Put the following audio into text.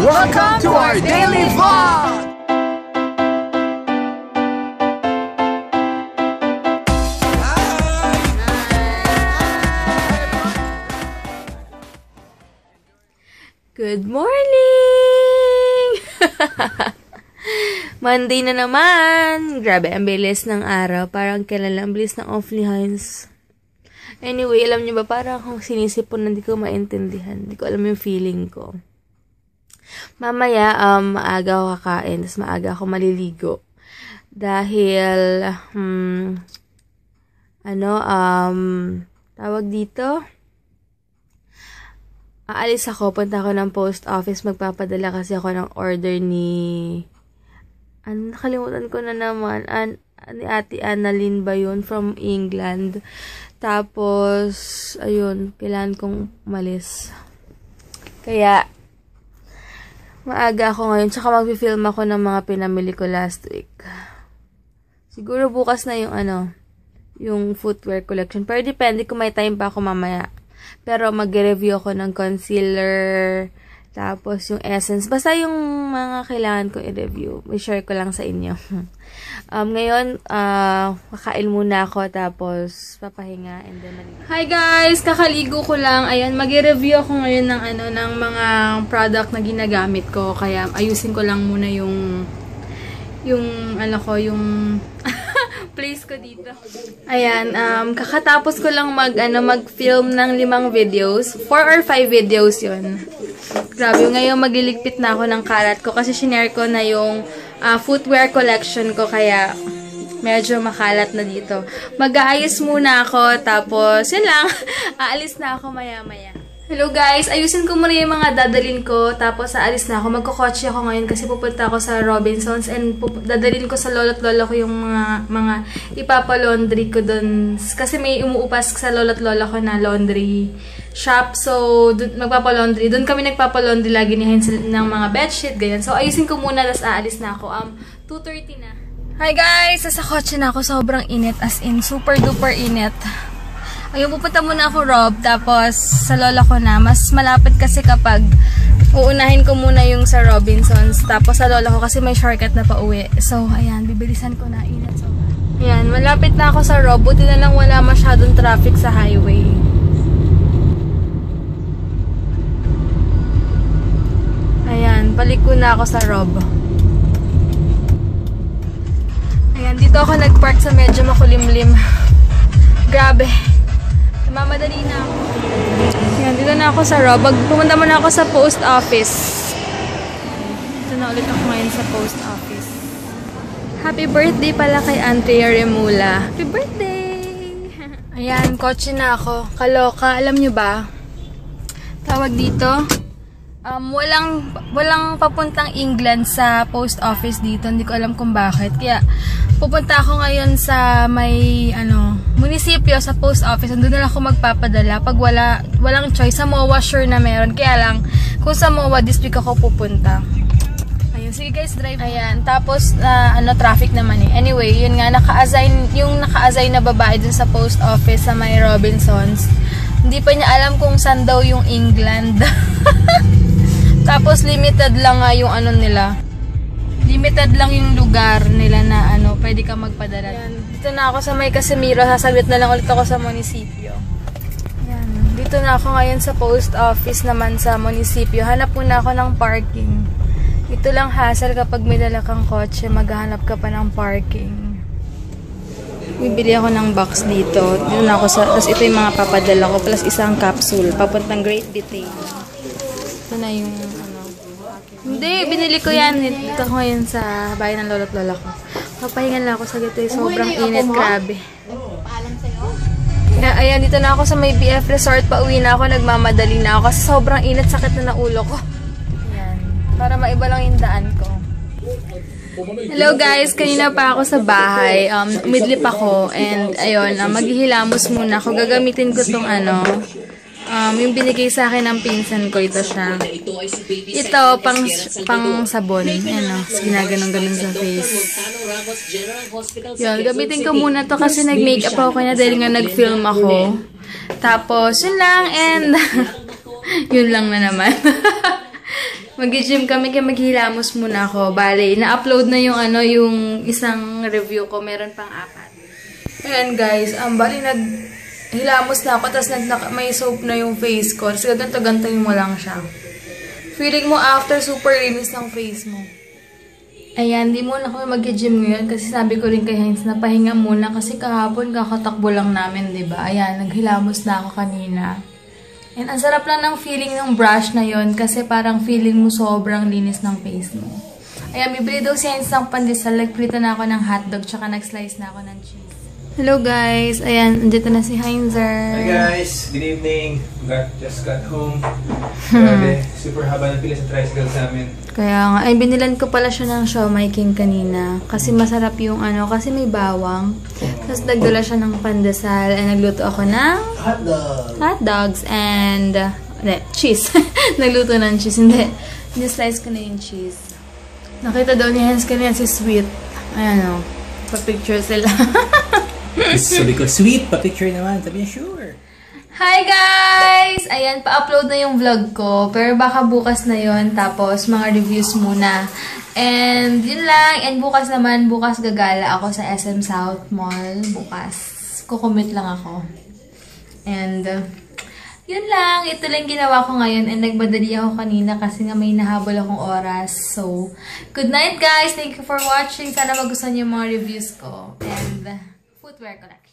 Welcome to our daily vlog! Good morning! Monday na naman! Grabe, ang bilis ng araw. Parang kailan lang, ang bilis ng Awfully Hines. Anyway, alam niyo ba, parang akong sinisipon na hindi ko maintindihan. Hindi ko alam yung feeling ko. Mamaya, maaga ako kakain, tapos maaga ako maliligo. Dahil, tawag dito? Aalis ako, punta ako ng post office, magpapadala kasi ako ng order ni... nakalimutan ko na naman. Ni Ate Annalyn ba yun? From England. Tapos, ayun, kailangan kong umalis. Kaya, maaga ako ngayon. Tsaka mag-film ako ng mga pinamili ko last week. Siguro bukas na yung footwear collection. Pero depende kung may time pa ako mamaya. Pero mag-review ako ng concealer, tapos yung essence. Basta yung mga kailangan ko i-review. I-share ko lang sa inyo. Ngayon, kakain muna ako, tapos papahinga, and then Hi guys! Kakaligo ko lang. Ayan, mag-review ako ngayon ng mga product na ginagamit ko. Kaya ayusin ko lang muna yung place ko dito. Ayan, kakatapos ko lang mag-film ng 5 videos. 4 or 5 videos yun. Grabe, ngayon magliligpit na ako ng kalat ko kasi shinare ko na yung footwear collection ko, kaya medyo makalat na dito. Mag-aayos muna ako, tapos yun lang, aalis na ako maya-maya. Hello guys! Ayusin ko muna yung mga dadalin ko, tapos aalis na ako. Magkokotse ako ngayon kasi pupunta ako sa Robinsons and dadalin ko sa lolo't lola ko yung mga ipapalaundry ko dun. Kasi may umuupas sa lolo't lola ko na laundry shop. So, magpapalaundry. Dun kami nagpapalaundry lagi ni Hansel ng mga bedsheet, ganyan. So, ayusin ko muna, tapos aalis na ako. 2:30 na. Hi guys! Sa kotse na ako. Sobrang init. As in, super duper init. Ayun, pupunta muna ako Rob, tapos sa lola ko na. Mas malapit kasi kapag uunahin ko muna yung sa Robinsons, tapos sa lola ko kasi may shortcut na pauwi. So, ayan, bibilisan ko na. Init so. Ayan, malapit na ako sa Rob. Buti na lang wala masyadong traffic sa highway. Ayan, paliko na ako sa Rob. Ayan, dito ako nagpark sa medyo makulimlim. Grabe. Mamadali na ako. Ayan, dito na ako sa Rob. Pumunta muna ako sa post office. Dito na ulit ako ngayon sa post office. Happy birthday pala kay Andrea Remula. Happy birthday! Ayan, kotse na ako. Kaloka, alam nyo ba? Tawag dito. Walang papuntang England sa post office dito. Hindi ko alam kung bakit. Kaya, pupunta ako ngayon sa may, munisipyo sa post office. Doon na lang ako magpapadala. Pag walang choice. Sa MOA, sure na meron. Kaya lang, kung sa MOA, this week ako pupunta. Ayun, sige guys, drive. Ayan, tapos, traffic naman eh. Anyway, yun nga, yung naka-assign na babae dun sa post office sa may Robinsons. Hindi pa niya alam kung saan daw yung England. Tapos, limited lang nga yung nila. Limited lang yung lugar nila na pwede ka magpadala. Ayan, dito na ako sa may Casimiro. Sasabit na lang ulit ako sa munisipyo. Ayan, dito na ako ngayon sa post office naman sa munisipyo. Hanap muna ako ng parking. Ito lang hassle kapag may dala kang kotse, maghahanap ka pa ng parking. Bibili ako ng box dito. Dito na ako tapos ito yung mga papadala ko, plus isang capsule, papuntang Great Britain. Ito na yung Hindi, binili ko yan. Dito ko ngayon sa bahay ng lolo't lola ko. Papahingan lang ako sa gito. Sobrang init, grabe. Kaya, ayan, dito na ako sa may BF Resort. Pauwi na ako, nagmamadali na ako. Kasi sobrang init, sakit na ng ulo ko. Ayan, para maiba lang yung daan ko. Hello guys, kanina pa ako sa bahay. Umidlip ako. And, ayun, maghihilamos muna ako. Gagamitin ko tong yung binigay sa akin ng pinsan ko, ito siya. Ito, pang sabon. Yan ginaganong-ganon sa face. Yun, gamitin ko muna to kasi nag-makeup ako kanya dahil nga nag-film ako. Tapos, yun lang, and yun lang na naman. Mag-gym kami kaya maghilamos muna ako. Bale, na-upload na yung yung isang review ko. Meron pang 4. Ayan guys, bali naghilamos na ako tapos may soap na yung face ko. Tapos ganto-gantoin mo lang siya. Feeling mo after super linis ng face mo. Ayan, di muna kami mag-gym ngayon kasi sabi ko rin kay Heinz na pahinga muna kasi kahapon kakatakbo lang namin, diba? Ayan, naghilamos na ako kanina. And ang sarap lang ng feeling ng brush na yon kasi parang feeling mo sobrang linis ng face mo. Ayan, bibili daw si Heinz ng pandesal. Nagprito na ako ng hotdog tsaka nag-slice na ako ng cheese. Hello guys! Ayan, andito na si Heinzer. Hi guys! Good evening! Just got home. Grabe, super haba ng pila sa tricycle sa amin. Kaya nga, ay binilan ko pala siya ng siomai king kanina. Kasi masarap yung kasi may bawang. Tapos nagdala siya ng pandesal. And nagluto ako ng hot dogs and cheese. Nagluto ng cheese. Hindi. Ni-slice ko na yung cheese. Nakita daw ni Hans kanina si Sweet. Ayan o. Pa-picture sila. Sabi ko, sweet, pa-picture naman. Sabi niya, sure. Hi guys! Ayan, pa-upload na yung vlog ko. Pero baka bukas na yon. Tapos, mga reviews muna. And, yun lang. And bukas naman, bukas gagala ako sa SM South Mall. Bukas. Kukumit lang ako. And, yun lang. Ito lang ginawa ko ngayon. And nagmadali ako kanina kasi nga may nahabol akong oras. So, good night guys! Thank you for watching. Sana magustuhan yung mga reviews ko. And, footwear collection.